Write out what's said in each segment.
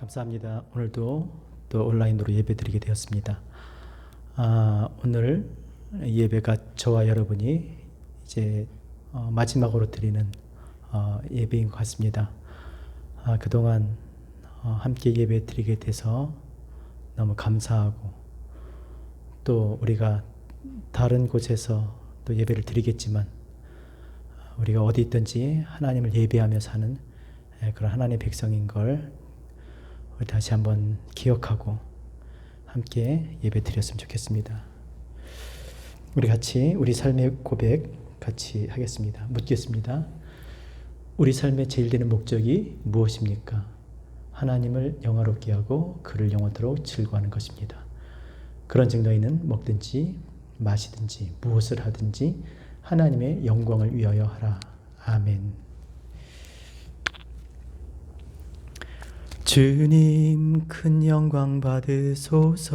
감사합니다. 오늘도 또 온라인으로 예배드리게 되었습니다. 오늘 예배가 저와 여러분이 이제 마지막으로 드리는 예배인 것 같습니다. 그동안 함께 예배 드리게 돼서 너무 감사하고, 또 우리가 다른 곳에서 또 예배를 드리겠지만 우리가 어디 있든지 하나님을 예배하며 사는 그런 하나님의 백성인 걸 우리 다시 한번 기억하고 함께 예배 드렸으면 좋겠습니다. 우리 같이 우리 삶의 고백 같이 하겠습니다. 묻겠습니다. 우리 삶의 제일 되는 목적이 무엇입니까? 하나님을 영화롭게 하고 그를 영원토록 즐거워하는 것입니다. 그런 즉 너희는 먹든지 마시든지 무엇을 하든지 하나님의 영광을 위하여 하라. 아멘. 주님 큰 영광 받으소서,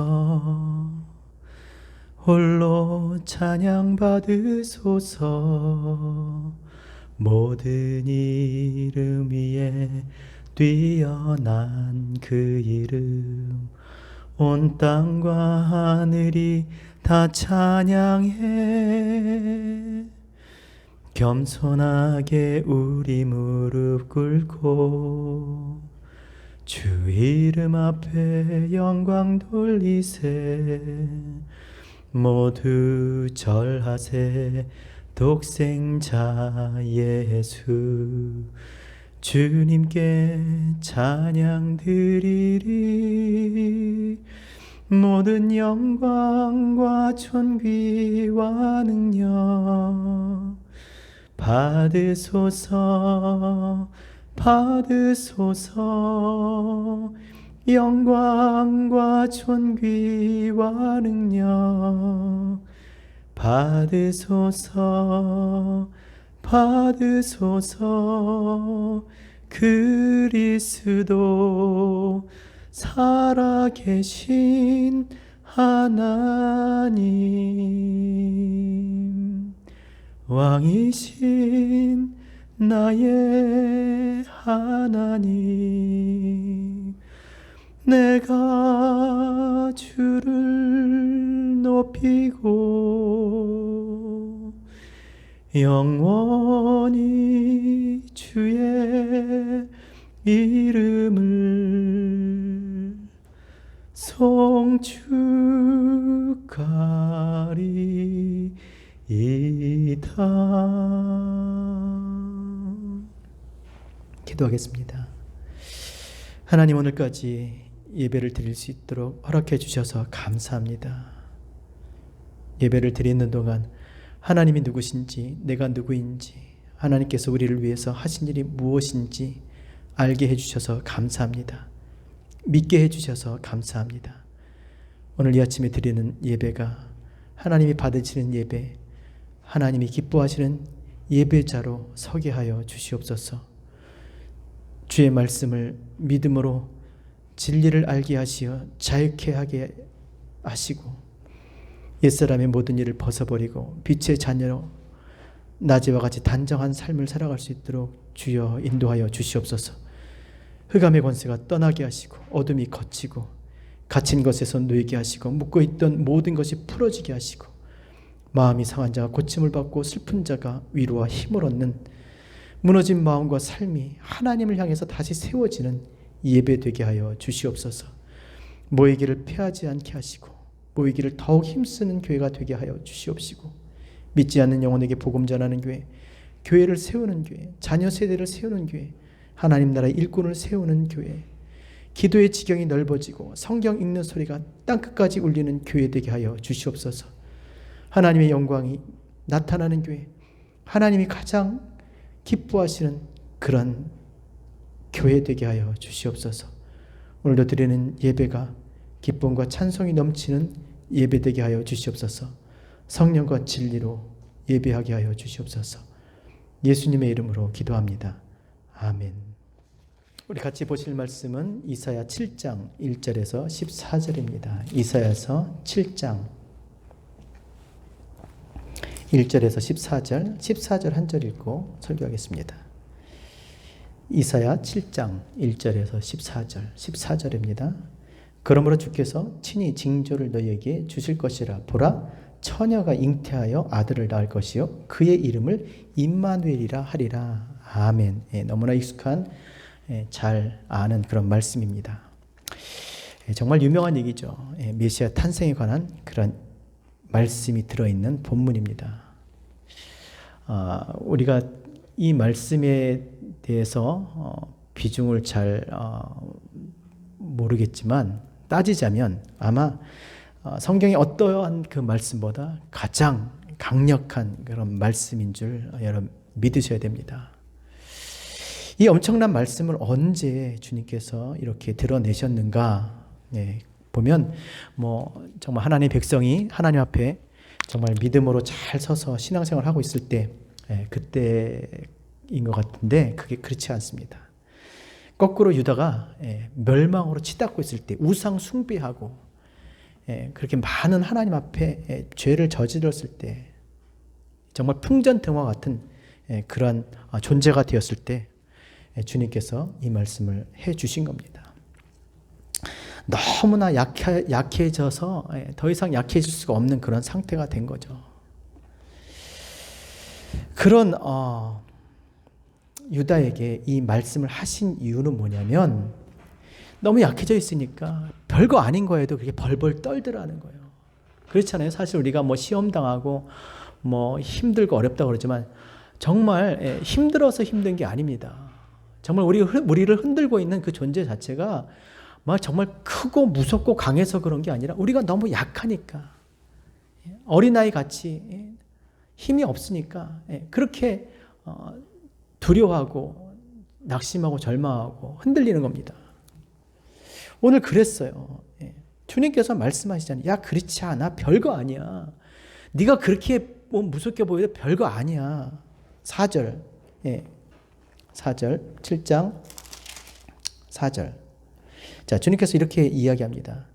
홀로 찬양 받으소서. 모든 이름 위에 뛰어난 그 이름, 온 땅과 하늘이 다 찬양해. 겸손하게 우리 무릎 꿇고 주 이름 앞에 영광 돌리세. 모두 절하세. 독생자 예수 주님께 찬양 드리리. 모든 영광과 존귀와 능력 받으소서, 받으소서. 영광과 존귀와 능력 받으소서, 받으소서. 그리스도 살아계신 하나님, 왕이신 나의 하나님, 내가 주를 높이고 영원히 주의 이름을 송축하리이다. 기도하겠습니다. 하나님, 오늘까지 예배를 드릴 수 있도록 허락해 주셔서 감사합니다. 예배를 드리는 동안 하나님이 누구신지, 내가 누구인지, 하나님께서 우리를 위해서 하신 일이 무엇인지 알게 해주셔서 감사합니다. 믿게 해주셔서 감사합니다. 오늘 이 아침에 드리는 예배가 하나님이 받으시는 예배, 하나님이 기뻐하시는 예배자로 서게 하여 주시옵소서. 주의 말씀을 믿음으로 진리를 알게 하시어 자유케 하게 하시고, 옛사람의 모든 일을 벗어버리고 빛의 자녀로 낮에와 같이 단정한 삶을 살아갈 수 있도록 주여 인도하여 주시옵소서. 흑암의 권세가 떠나게 하시고, 어둠이 걷히고, 갇힌 것에서 놓이게 하시고, 묶고 있던 모든 것이 풀어지게 하시고, 마음이 상한 자가 고침을 받고 슬픈 자가 위로와 힘을 얻는, 무너진 마음과 삶이 하나님을 향해서 다시 세워지는 예배되게 하여 주시옵소서. 모이기를 패하지 않게 하시고, 모이기를 더욱 힘쓰는 교회가 되게 하여 주시옵시고, 믿지 않는 영혼에게 복음 전하는 교회, 교회를 세우는 교회, 자녀 세대를 세우는 교회, 하나님 나라의 일꾼을 세우는 교회, 기도의 지경이 넓어지고 성경 읽는 소리가 땅끝까지 울리는 교회 되게 하여 주시옵소서. 하나님의 영광이 나타나는 교회, 하나님이 가장 기뻐하시는 그런 교회 되게 하여 주시옵소서. 오늘도 드리는 예배가 기쁨과 찬송이 넘치는 예배 되게 하여 주시옵소서. 성령과 진리로 예배하게 하여 주시옵소서. 예수님의 이름으로 기도합니다. 아멘. 우리 같이 보실 말씀은 이사야 7장 1절에서 14절입니다. 이사야서 7장 1절에서 14절 한 절 읽고 설교하겠습니다. 이사야 7장 1절에서 14절입니다. 그러므로 주께서 친히 징조를 너희에게 주실 것이라. 보라, 처녀가 잉태하여 아들을 낳을 것이요 그의 이름을 임마누엘이라 하리라. 아멘. 너무나 익숙한, 잘 아는 그런 말씀입니다. 정말 유명한 얘기죠. 메시아 탄생에 관한 그런 말씀이 들어있는 본문입니다. 우리가 이 말씀에 대해서 비중을 잘 모르겠지만 따지자면 아마 성경의 어떠한 그 말씀보다 가장 강력한 그런 말씀인 줄 여러분 믿으셔야 됩니다. 이 엄청난 말씀을 언제 주님께서 이렇게 드러내셨는가? 보면 정말 하나님의 백성이 하나님 앞에 정말 믿음으로 잘 서서 신앙생활을 하고 있을 때, 그때인 것 같은데 그게 그렇지 않습니다. 거꾸로 유다가 멸망으로 치닫고 있을 때, 우상 숭배하고 그렇게 많은 하나님 앞에 죄를 저질렀을 때, 정말 풍전등화 같은 그러한 존재가 되었을 때 주님께서 이 말씀을 해 주신 겁니다. 너무나 약해져서 더 이상 약해질 수가 없는 그런 상태가 된 거죠. 그런 유다에게 이 말씀을 하신 이유는 뭐냐면, 너무 약해져 있으니까 별거 아닌 거에도 그렇게 벌벌 떨더라는 거예요. 그렇잖아요. 사실 우리가 시험 당하고 힘들고 어렵다고 그러지만 정말 힘들어서 힘든 게 아닙니다. 정말 우리를 흔들고 있는 그 존재 자체가 정말 크고 무섭고 강해서 그런 게 아니라 우리가 너무 약하니까, 어린아이 같이 힘이 없으니까 그렇게 두려워하고 낙심하고 절망하고 흔들리는 겁니다. 오늘 그랬어요. 주님께서 말씀하시잖아요. 야, 그렇지 않아. 별거 아니야. 네가 그렇게 무섭게 보여도 별거 아니야. 4절. 4절. 7장 4절. 자, 주님께서 이렇게 이야기합니다.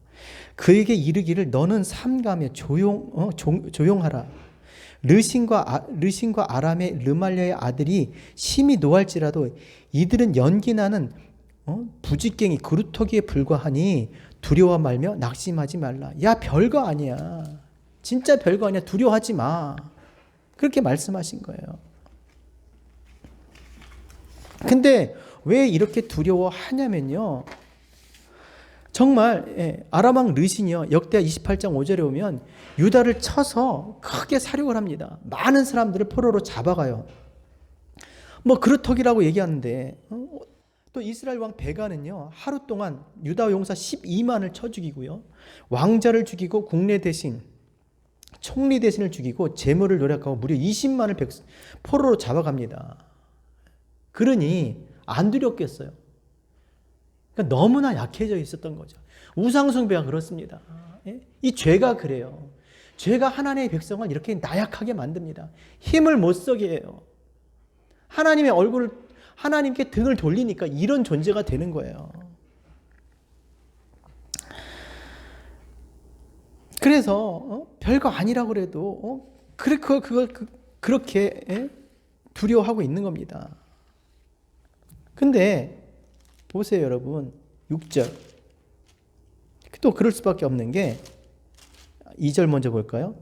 그에게 이르기를 너는 삼가며 조용하라. 르신과 아람의 르말랴의 아들이 심히 노할지라도 이들은 연기나는 부지깽이 그루터기에 불과하니 두려워 말며 낙심하지 말라. 야, 별거 아니야. 진짜 별거 아니야. 두려워하지 마. 그렇게 말씀하신 거예요. 근데 왜 이렇게 두려워하냐면요, 정말 아람왕 르신이요, 역대하 28장 5절에 보면 유다를 쳐서 크게 사륙을 합니다. 많은 사람들을 포로로 잡아가요. 그루터기라고 얘기하는데, 또 이스라엘 왕 베가는요, 하루 동안 유다 용사 12만을 쳐 죽이고요, 왕자를 죽이고 국내 대신, 총리 대신을 죽이고 재물을 노력하고 무려 20만을 포로로 잡아갑니다. 그러니 안 두렵겠어요. 그러니까 너무나 약해져 있었던 거죠. 우상숭배가 그렇습니다. 이 죄가 그래요. 죄가 하나님의 백성을 이렇게 나약하게 만듭니다. 힘을 못 쓰게 해요. 하나님께 등을 돌리니까 이런 존재가 되는 거예요. 그래서 별거 아니라고 그래도 그렇게 두려워하고 있는 겁니다. 근데 보세요, 여러분. 6절. 또 그럴 수밖에 없는 게 2절 먼저 볼까요?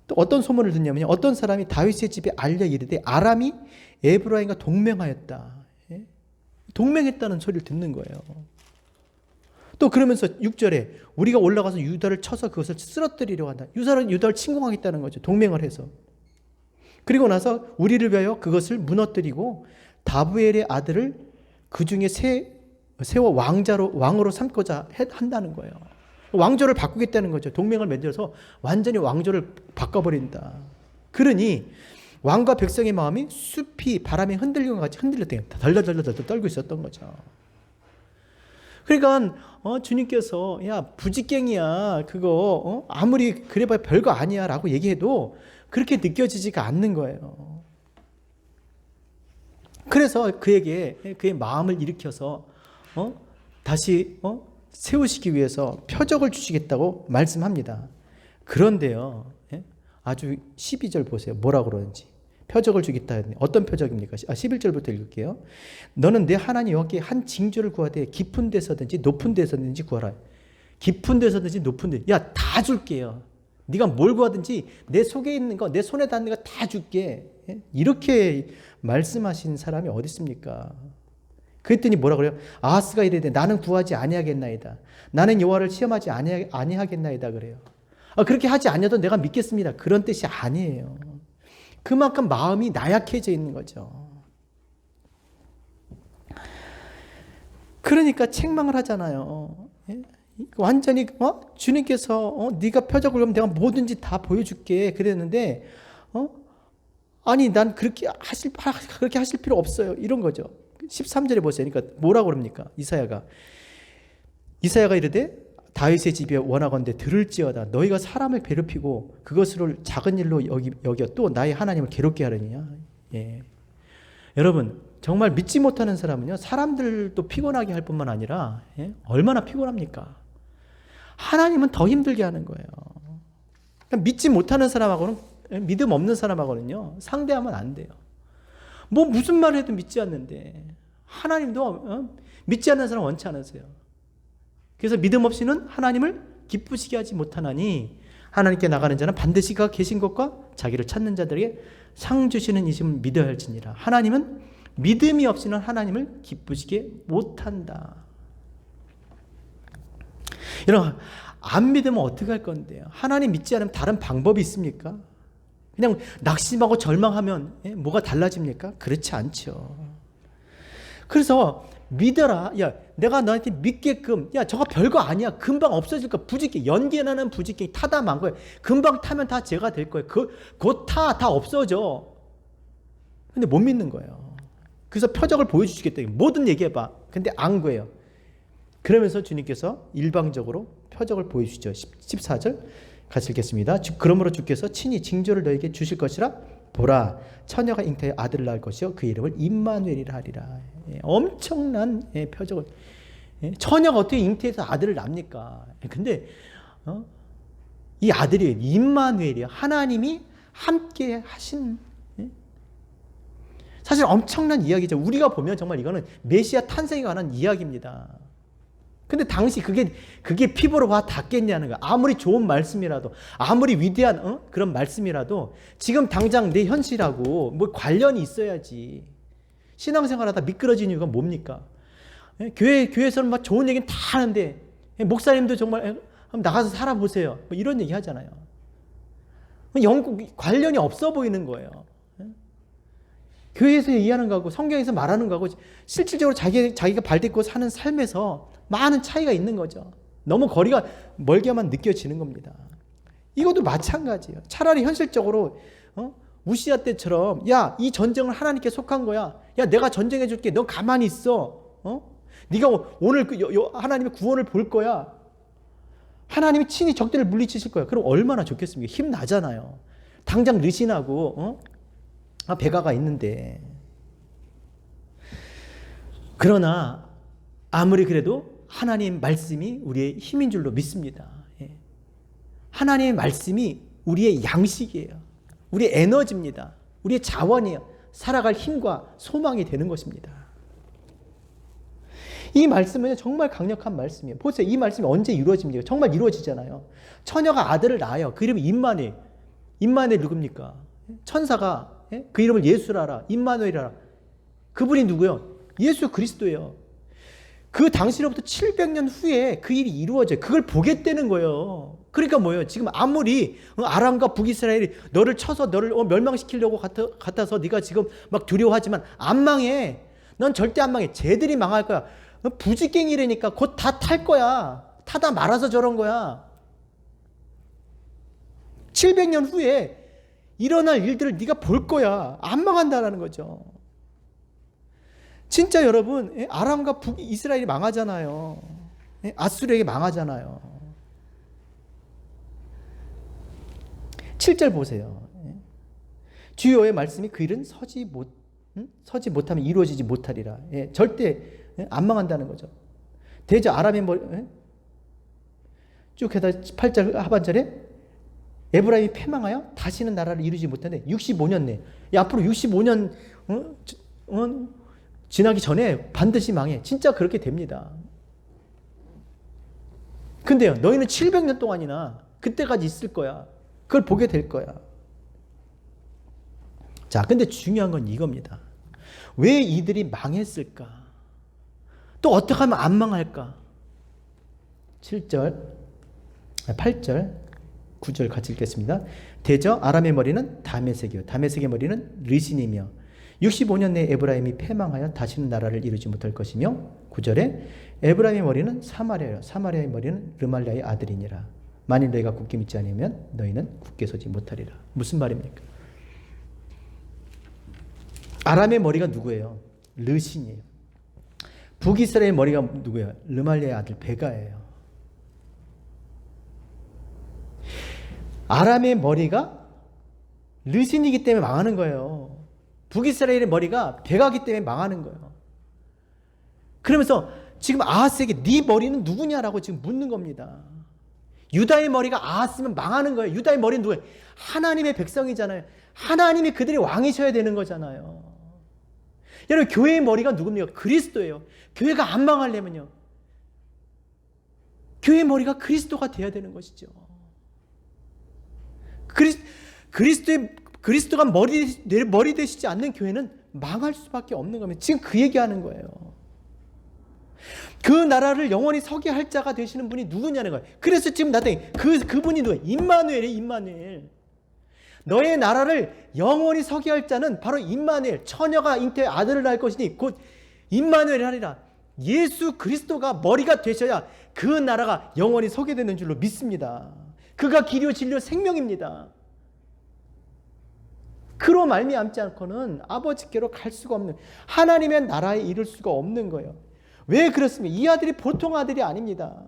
또 어떤 소문을 듣냐면요, 어떤 사람이 다윗의 집에 알려 이르되 아람이 에브라임과 동맹하였다. 동맹했다는 소리를 듣는 거예요. 또 그러면서 6절에 우리가 올라가서 유다를 쳐서 그것을 쓰러뜨리려고 한다. 유다를 침공하겠다는 거죠. 동맹을 해서. 그리고 나서 우리를 위하여 그것을 무너뜨리고 다부엘의 아들을 그 중에 세워 왕으로 삼고자 한다는 거예요. 왕조를 바꾸겠다는 거죠. 동맹을 맺어서 완전히 왕조를 바꿔버린다. 그러니 왕과 백성의 마음이 숲이 바람에 흔들리는 것 같이 흔들렸대요. 덜덜덜덜 떨고 있었던 거죠. 그러니까 주님께서 야, 부지깽이야, 그거 아무리 그래봐야 별거 아니야 라고 얘기해도 그렇게 느껴지지가 않는 거예요. 그래서 그의 마음을 일으켜서 다시 세우시기 위해서 표적을 주시겠다고 말씀합니다. 그런데요, 아주 12절 보세요. 뭐라고 그러는지. 표적을 주겠다 했네. 어떤 표적입니까? 11절부터 읽을게요. 너는 내 하나님 여호와께 한 징조를 구하되 깊은 데서든지 높은 데서든지 구하라. 깊은 데서든지 높은 데. 야, 다 줄게요. 네가 뭘 구하든지 내 속에 있는 거, 내 손에 닿는 거 다 줄게. 이렇게 말씀하신 사람이 어디 있습니까? 그랬더니 뭐라 그래요? 아하스가 이르되 나는 구하지 아니하겠나이다. 나는 여호와를 시험하지 아니하겠나이다 그래요. 그렇게 하지 않아도 내가 믿겠습니다. 그런 뜻이 아니에요. 그만큼 마음이 나약해져 있는 거죠. 그러니까 책망을 하잖아요. 완전히 주님께서 네가 표적을 그럼 내가 뭐든지 다 보여줄게 그랬는데 아니 난 그렇게 하실 필요 없어요. 이런 거죠. 13절에 보세요. 그러니까 뭐라고 그럽니까? 이사야가 이르되 다윗의 집에 원하건대 들을지어다. 너희가 사람을 괴롭히고 그것을 작은 일로 여겨 또 나의 하나님을 괴롭게 하느냐. 여러분 정말 믿지 못하는 사람은요 사람들도 피곤하게 할 뿐만 아니라 얼마나 피곤합니까? 하나님은 더 힘들게 하는 거예요. 그러니까 믿지 못하는 사람하고는 믿음 없는 사람하고는요 상대하면 안 돼요. 뭐 무슨 말을 해도 믿지 않는데 하나님도 믿지 않는 사람 원치 않으세요. 그래서 믿음 없이는 하나님을 기쁘시게 하지 못하나니 하나님께 나가는 자는 반드시 그가 계신 것과 자기를 찾는 자들에게 상 주시는 이심을 믿어야 할지니라. 하나님은 믿음이 없이는 하나님을 기쁘시게 못한다. 여러분 안 믿으면 어떻게 할 건데요? 하나님 믿지 않으면 다른 방법이 있습니까? 그냥 낙심하고 절망하면 뭐가 달라집니까? 그렇지 않죠. 그래서 믿어라. 야, 내가 너한테 믿게끔. 야, 저거 별거 아니야. 금방 없어질 거야. 부직갱이. 연기나는 부직갱이 타다 만 거야. 금방 타면 다 제가 될 거예요. 곧 다 없어져. 근데 못 믿는 거예요. 그래서 표적을 보여주시겠다. 뭐든 얘기해봐. 근데 안 구해요. 그러면서 주님께서 일방적으로 표적을 보여주시죠. 14절 같이 읽겠습니다. 그러므로 주께서 친히 징조를 너에게 주실 것이라. 보라, 처녀가 잉태하여 아들을 낳을 것이요 그 이름을 임마누엘이라 하리라. 엄청난 표적을. 처녀가 어떻게 잉태해서 아들을 낳습니까? 근데 이 아들이 임마누엘이야. 하나님이 함께 하신. 사실 엄청난 이야기죠. 우리가 보면 정말 이거는 메시아 탄생에 관한 이야기입니다. 근데 당시 그게 피부로 와 닿겠냐는 거야. 아무리 좋은 말씀이라도, 아무리 위대한 그런 말씀이라도 지금 당장 내 현실하고 뭐 관련이 있어야지. 신앙생활하다 미끄러진 이유가 뭡니까? 교회에서는 막 좋은 얘기는 다 하는데 목사님도 정말 한번 나가서 살아보세요. 뭐 이런 얘기 하잖아요. 관련이 없어 보이는 거예요. 교회에서 얘기하는 거하고 성경에서 말하는 거하고 실질적으로 자기가 발딛고 사는 삶에서 많은 차이가 있는 거죠. 너무 거리가 멀게만 느껴지는 겁니다. 이것도 마찬가지예요. 차라리 현실적으로 우시야 때처럼 야, 이 전쟁은 하나님께 속한 거야. 야, 내가 전쟁해 줄게. 너 가만히 있어. 네가 오늘 하나님의 구원을 볼 거야. 하나님이 친히 적들을 물리치실 거야. 그럼 얼마나 좋겠습니까? 힘 나잖아요. 당장 르신하고 배가가 있는데. 그러나 아무리 그래도 하나님 말씀이 우리의 힘인 줄로 믿습니다. 하나님의 말씀이 우리의 양식이에요. 우리의 에너지입니다. 우리의 자원이에요. 살아갈 힘과 소망이 되는 것입니다. 이 말씀은 정말 강력한 말씀이에요. 보세요. 이 말씀이 언제 이루어집니까? 정말 이루어지잖아요. 처녀가 아들을 낳아요. 그 이름이 임마누엘. 임마누엘 누굽니까? 천사가 그 이름을 예수라라. 임마누엘이라. 그분이 누구요? 예수 그리스도예요. 그 당시로부터 700년 후에 그 일이 이루어져요. 그걸 보겠다는 거예요. 그러니까 뭐예요? 지금 아무리 아람과 북이스라엘이 너를 쳐서 너를 멸망시키려고 같아서 네가 지금 막 두려워하지만 안 망해. 넌 절대 안 망해. 쟤들이 망할 거야. 부직갱이라니까 곧 다 탈 거야. 타다 말아서 저런 거야. 700년 후에 일어날 일들을 네가 볼 거야. 안 망한다라는 거죠. 진짜 여러분, 아람과 북이스라엘이 망하잖아요. 아수르에게 망하잖아요. 7절 보세요. 주여의 말씀이 그 일은 서지 못하면 이루어지지 못하리라. 절대 안 망한다는 거죠. 대저 아람의 쭉 해다 8절 하반절에 에브라임이 패망하여 다시는 나라를 이루지 못하는데 65년 내 앞으로 65년 지나기 전에 반드시 망해. 진짜 그렇게 됩니다. 근데요, 너희는 700년 동안이나 그때까지 있을 거야. 그걸 보게 될 거야. 자, 근데 중요한 건 이겁니다. 왜 이들이 망했을까? 또 어떻게 하면 안 망할까? 7절, 8절, 9절 같이 읽겠습니다. 대저 아람의 머리는 다메섹이요 다메섹의 머리는 르신이며 65년 내에 에브라임이 패망하여 다시는 나라를 이루지 못할 것이며 9절에 에브라임의 머리는 사마리아요 사마리아의 머리는 르말랴의 아들이니라. 만일 너희가 굳게 믿지 않으면 너희는 굳게 서지 못하리라. 무슨 말입니까? 아람의 머리가 누구예요? 르신이에요. 북이스라엘의 머리가 누구예요? 르말랴의 아들 베가예요. 아람의 머리가 르신이기 때문에 망하는 거예요. 북이스라엘의 머리가 베가기 때문에 망하는 거예요. 그러면서 지금 아하스에게 네 머리는 누구냐라고 지금 묻는 겁니다. 유다의 머리가 아하스면 망하는 거예요. 유다의 머리는 누구예요? 하나님의 백성이잖아요. 하나님이 그들의 왕이셔야 되는 거잖아요. 여러분, 교회의 머리가 누굽니까? 그리스도예요. 교회가 안 망하려면요, 교회의 머리가 그리스도가 되어야 되는 것이죠. 그리스도가 머리 되시지 않는 교회는 망할 수밖에 없는 겁니다. 지금 그 얘기하는 거예요. 그 나라를 영원히 서게 할 자가 되시는 분이 누구냐는 거예요. 그래서 지금 나한테 그분이 누구예요? 임마누엘이에요. 임마누엘. 너의 나라를 영원히 서게 할 자는 바로 임마누엘. 처녀가 잉태의 아들을 낳을 것이니 곧 임마누엘이 하리라. 예수 그리스도가 머리가 되셔야 그 나라가 영원히 서게 되는 줄로 믿습니다. 그가 길이요 진리요 생명입니다. 그로 말미암지 않고는 아버지께로 갈 수가 없는, 하나님의 나라에 이를 수가 없는 거예요. 왜 그렇습니까? 이 아들이 보통 아들이 아닙니다.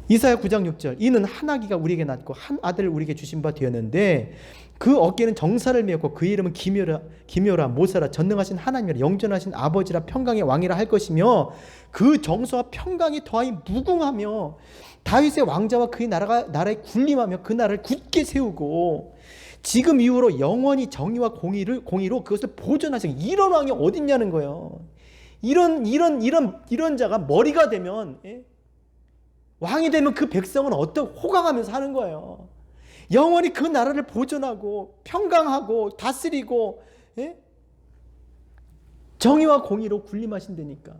이사야 9장 6절, 이는 한 아기가 우리에게 낳고 한 아들을 우리에게 주신 바 되었는데 그 어깨는 정사를 메었고 그 이름은 기묘라 모사라 전능하신 하나님이라 영존하신 아버지라 평강의 왕이라 할 것이며 그 정서와 평강이 더하여 무궁하며 다윗의 왕자와 그의 나라에 군림하며 그 나라를 굳게 세우고 지금 이후로 영원히 정의와 공의로 그것을 보존하시고. 이런 왕이 어딨냐는 거예요. 이런 자가 머리가 되면, 왕이 되면 그 백성은 호강하면서 사는 거예요. 영원히 그 나라를 보존하고 평강하고 다스리고, 정의와 공의로 군림하신다니까.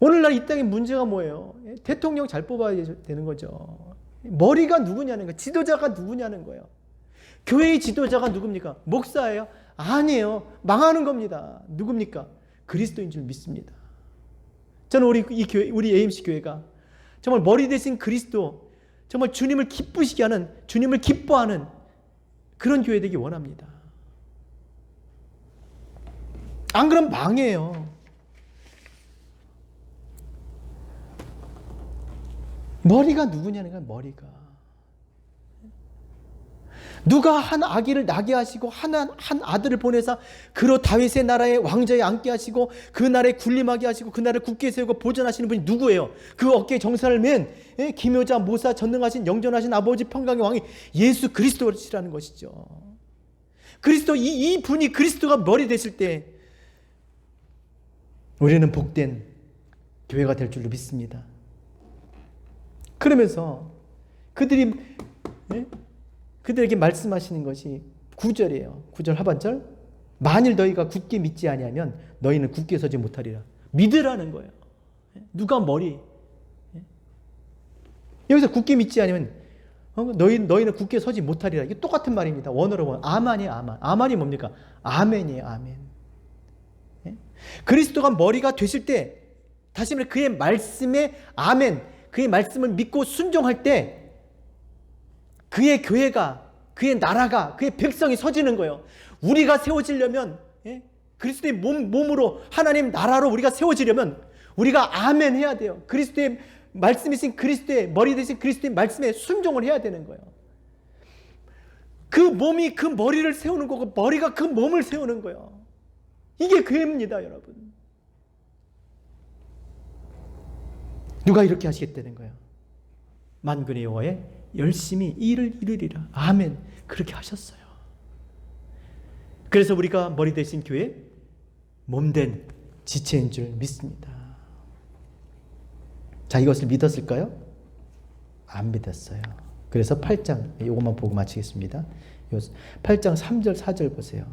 오늘날 이 땅의 문제가 뭐예요? 대통령 잘 뽑아야 되는 거죠. 머리가 누구냐는 거예요. 지도자가 누구냐는 거예요. 교회의 지도자가 누굽니까? 목사예요? 아니에요. 망하는 겁니다. 누굽니까? 그리스도인 줄 믿습니다. 저는 우리 AMC 교회가 정말 머리 대신 그리스도, 정말 주님을 기쁘시게 하는, 주님을 기뻐하는 그런 교회 되기 원합니다. 안 그러면 망해요. 머리가 누구냐는 거야. 머리가 누가 한 아기를 낳게 하시고 한 아들을 보내사 그로 다윗의 나라의 왕자에 앉게 하시고 그 나라에 군림하게 하시고 그 나라를 굳게 세우고 보존하시는 분이 누구예요? 그 어깨에 정사를 맨 기묘자 모사 전능하신 영존하신 아버지 평강의 왕이 예수 그리스도시라는 것이죠. 그리스도, 이 분이 그리스도가 머리 되실 때 우리는 복된 교회가 될 줄로 믿습니다. 그러면서 그들에게 말씀하시는 것이 9절이에요. 9절 하반절. 만일 너희가 굳게 믿지 아니하면 너희는 굳게 서지 못하리라. 믿으라는 거예요. 누가 머리. 여기서 굳게 믿지 않으면 너희는 굳게 서지 못하리라. 이게 똑같은 말입니다. 원어로 보면 아만이에요. 아만. 아만이 뭡니까? 아멘이에요. 아멘. 그리스도가 머리가 되실 때, 다시 말해 그의 말씀에 아멘, 그의 말씀을 믿고 순종할 때 그의 교회가, 그의 나라가, 그의 백성이 서지는 거예요. 우리가 세워지려면, 그리스도의 몸으로 하나님 나라로 우리가 세워지려면 우리가 아멘 해야 돼요. 그리스도의 말씀이신 그리스도의 머리 되신 그리스도의 말씀에 순종을 해야 되는 거예요. 그 몸이 그 머리를 세우는 거고 머리가 그 몸을 세우는 거예요. 이게 교회입니다, 여러분. 누가 이렇게 하시겠다는 거예요? 만군의 여호와의 열심히 일을 이루리라. 아멘. 그렇게 하셨어요. 그래서 우리가 머리 대신 교회 몸된 지체인 줄 믿습니다. 자, 이것을 믿었을까요? 안 믿었어요. 그래서 8장, 이것만 보고 마치겠습니다. 8장 3절 4절 보세요.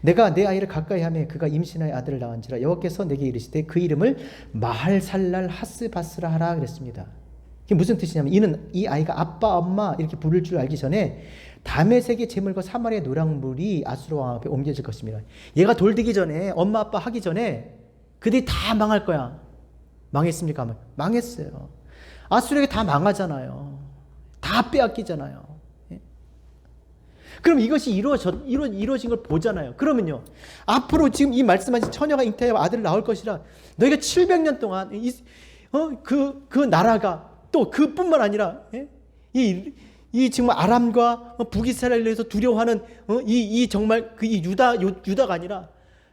내가 내 아이를 가까이 하매 그가 임신하여 아들을 낳은지라 여호와께서 내게 이르시되 그 이름을 마할살랄 하스바스라 하라 그랬습니다. 이게 무슨 뜻이냐면 이는 이 아이가 아빠 엄마 이렇게 부를 줄 알기 전에 다메섹의 재물과 사마리아의 노랑물이 아수르 왕 앞에 옮겨질 것입니다. 얘가 돌되기 전에 엄마 아빠 하기 전에 그들이 다 망할 거야. 망했습니까? 망했어요. 아수르에게 다 망하잖아요. 다 빼앗기잖아요. 그럼 이것이 이루어진 걸 보잖아요. 그러면요, 앞으로 지금 이 말씀하신 처녀가 잉태하여 아들을 낳을 것이라 너희가 700년 동안 그 나라가 또 그뿐만 아니라 이 정말 아람과 북이스라엘에 대해서 두려워하는 이 정말 이 유다가 아니라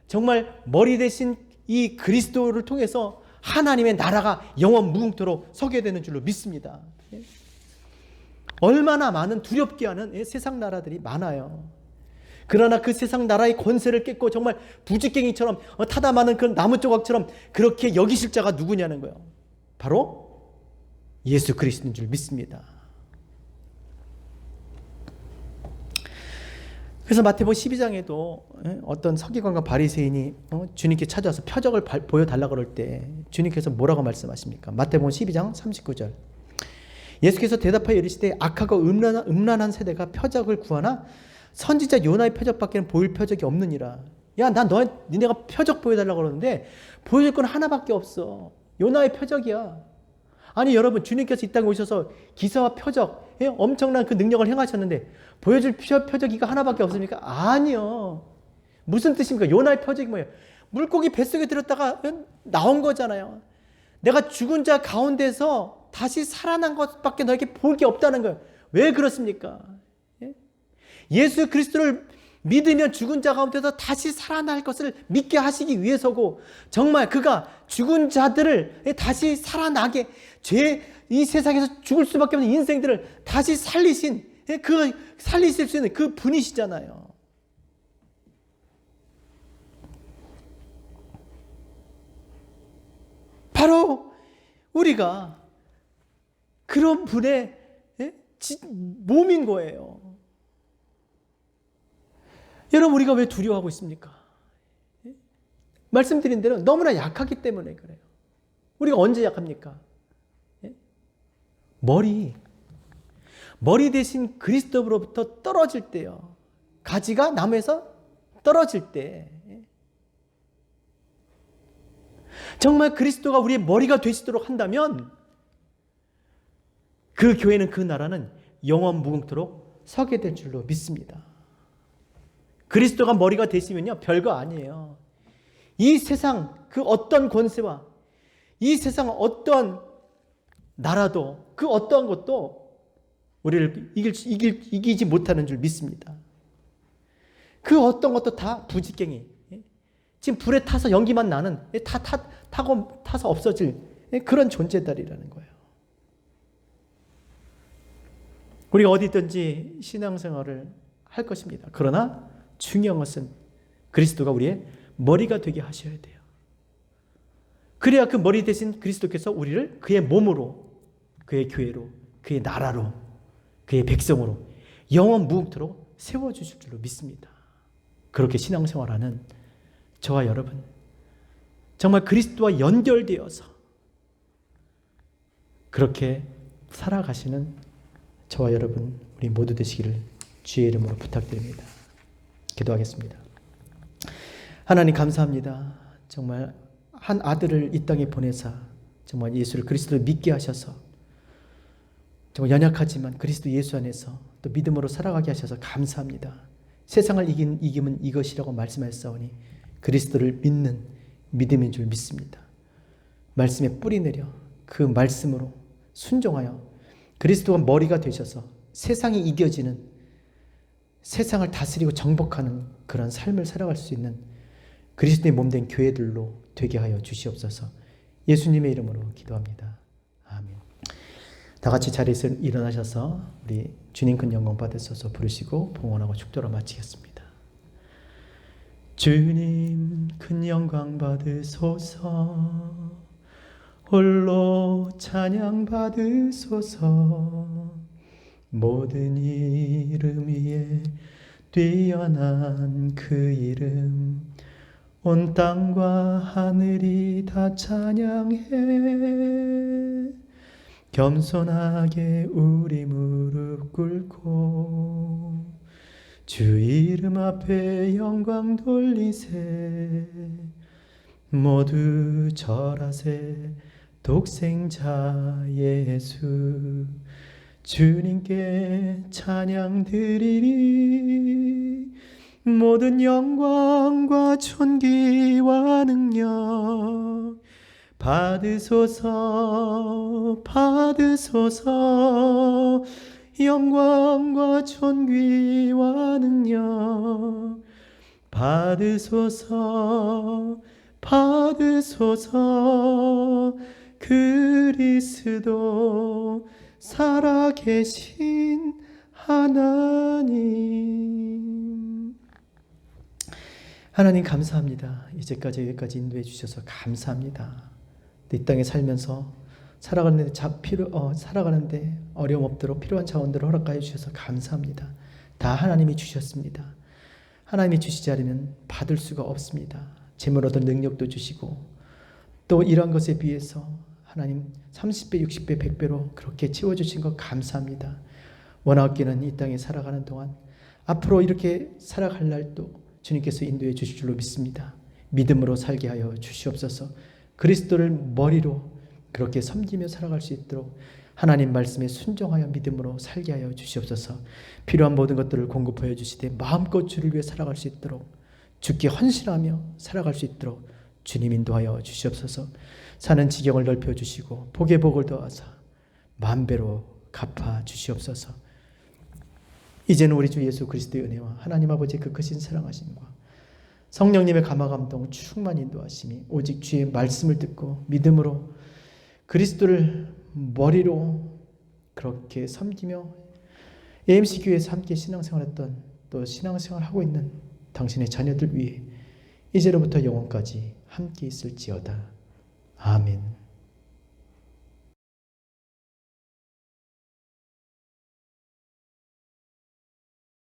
정말 머리 대신 이 그리스도를 통해서 하나님의 나라가 영원 무궁토록 서게 되는 줄로 믿습니다. 얼마나 많은 두렵게 하는 세상 나라들이 많아요. 그러나 그 세상 나라의 권세를 깼고 정말 부지깽이처럼 타담하는 그 나무 조각처럼 그렇게 여기실 자가 누구냐는 거예요. 바로 예수 그리스도인 줄 믿습니다. 그래서 마태복음 12장에도 어떤 서기관과 바리새인이 주님께 찾아와서 표적을 보여달라고 그럴 때 주님께서 뭐라고 말씀하십니까? 마태복음 12장 39절. 예수께서 대답하여 이르시되 악하고 음란한 세대가 표적을 구하나 선지자 요나의 표적밖에는 보일 표적이 없느니라. 야, 난 니네가 표적 보여달라고 그러는데 보여줄 건 하나밖에 없어. 요나의 표적이야. 아니 여러분, 주님께서 이 땅에 오셔서 기사와 표적, 엄청난 그 능력을 행하셨는데 보여줄 표적이 하나밖에 없습니까? 아니요. 무슨 뜻입니까? 요나의 표적이 뭐예요? 물고기 뱃속에 들었다가 나온 거잖아요. 내가 죽은 자 가운데서 다시 살아난 것밖에 너에게 볼 게 없다는 거예요. 왜 그렇습니까? 예수 그리스도를 믿으면 죽은 자 가운데서 다시 살아날 것을 믿게 하시기 위해서고, 정말 그가 죽은 자들을 다시 살아나게, 이 세상에서 죽을 수밖에 없는 인생들을 다시 살리신, 살리실 수 있는 그 분이시잖아요. 바로 우리가 그런 분의 몸인 거예요. 여러분, 우리가 왜 두려워하고 있습니까? 말씀드린 대로 너무나 약하기 때문에 그래요. 우리가 언제 약합니까? 머리 대신 그리스도로부터 떨어질 때요. 가지가 나무에서 떨어질 때 정말 그리스도가 우리의 머리가 되시도록 한다면 그 교회는, 그 나라는 영원 무궁토록 서게 될 줄로 믿습니다. 그리스도가 머리가 되시면요, 별거 아니에요. 이 세상 그 어떤 권세와 이 세상 어떤 나라도, 그 어떠한 것도 우리를 이기지 못하는 줄 믿습니다. 그 어떤 것도 다 부지깽이, 지금 불에 타서 연기만 나는, 타서 없어질 그런 존재들이라는 거예요. 우리가 어디 있든지 신앙생활을 할 것입니다. 그러나 중요한 것은 그리스도가 우리의 머리가 되게 하셔야 돼요. 그래야 그 머리 대신 그리스도께서 우리를 그의 몸으로, 그의 교회로, 그의 나라로, 그의 백성으로 영원 무궁토록 세워주실 줄로 믿습니다. 그렇게 신앙생활하는 저와 여러분, 정말 그리스도와 연결되어서 그렇게 살아가시는 저와 여러분, 우리 모두 되시기를 주의 이름으로 부탁드립니다. 기도하겠습니다. 하나님, 감사합니다. 정말 한 아들을 이 땅에 보내사 정말 예수를, 그리스도를 믿게 하셔서 정말 연약하지만 그리스도 예수 안에서 또 믿음으로 살아가게 하셔서 감사합니다. 세상을 이김은 이것이라고 말씀하셨사오니 그리스도를 믿는 믿음인 줄 믿습니다. 말씀에 뿌리 내려 그 말씀으로 순종하여 그리스도가 머리가 되셔서 세상이 이겨지는, 세상을 다스리고 정복하는 그런 삶을 살아갈 수 있는 그리스도의 몸된 교회들로 되게 하여 주시옵소서. 예수님의 이름으로 기도합니다. 아멘. 다 같이 자리에서 일어나셔서 우리 주님 큰 영광 받으소서 부르시고 봉헌하고 축도로 마치겠습니다. 주님 큰 영광 받으소서, 홀로 찬양 받으소서. 모든 이름 위에 뛰어난 그 이름, 온 땅과 하늘이 다 찬양해. 겸손하게 우리 무릎 꿇고 주 이름 앞에 영광 돌리세. 모두 절하세. 독생자 예수 주님께 찬양 드리리. 모든 영광과 존귀와 능력 받으소서, 받으소서. 영광과 존귀와 능력 받으소서, 받으소서. 그리스도 살아계신 하나님. 하나님 감사합니다. 이제까지 여기까지 인도해 주셔서 감사합니다. 이 땅에 살면서 살아가는데 어려움 없도록 필요한 자원들을 허락하여 주셔서 감사합니다. 다 하나님이 주셨습니다. 하나님이 주시지 않으면 받을 수가 없습니다. 재물 얻을 능력도 주시고 또 이러한 것에 비해서 하나님 30배, 60배, 100배로 그렇게 채워주신 것 감사합니다. 원하옵기는 이 땅에 살아가는 동안 앞으로 이렇게 살아갈 날도 주님께서 인도해 주실 줄로 믿습니다. 믿음으로 살게 하여 주시옵소서. 그리스도를 머리로 그렇게 섬기며 살아갈 수 있도록 하나님 말씀에 순종하여 믿음으로 살게 하여 주시옵소서. 필요한 모든 것들을 공급하여 주시되 마음껏 주를 위해 살아갈 수 있도록, 주께 헌신하며 살아갈 수 있도록 주님 인도하여 주시옵소서. 사는 지경을 넓혀 주시고 복의 복을 더하사 만배로 갚아 주시옵소서. 이제는 우리 주 예수 그리스도의 은혜와 하나님 아버지의 그 크신 사랑하심과 성령님의 감화 감동 충만 인도하심이 오직 주의 말씀을 듣고 믿음으로 그리스도를 머리로 그렇게 섬기며 AMC 교회에서 함께 신앙생활했던 또 신앙생활하고 있는 당신의 자녀들 위해 이제로부터 영원까지 함께 있을지어다. 아멘.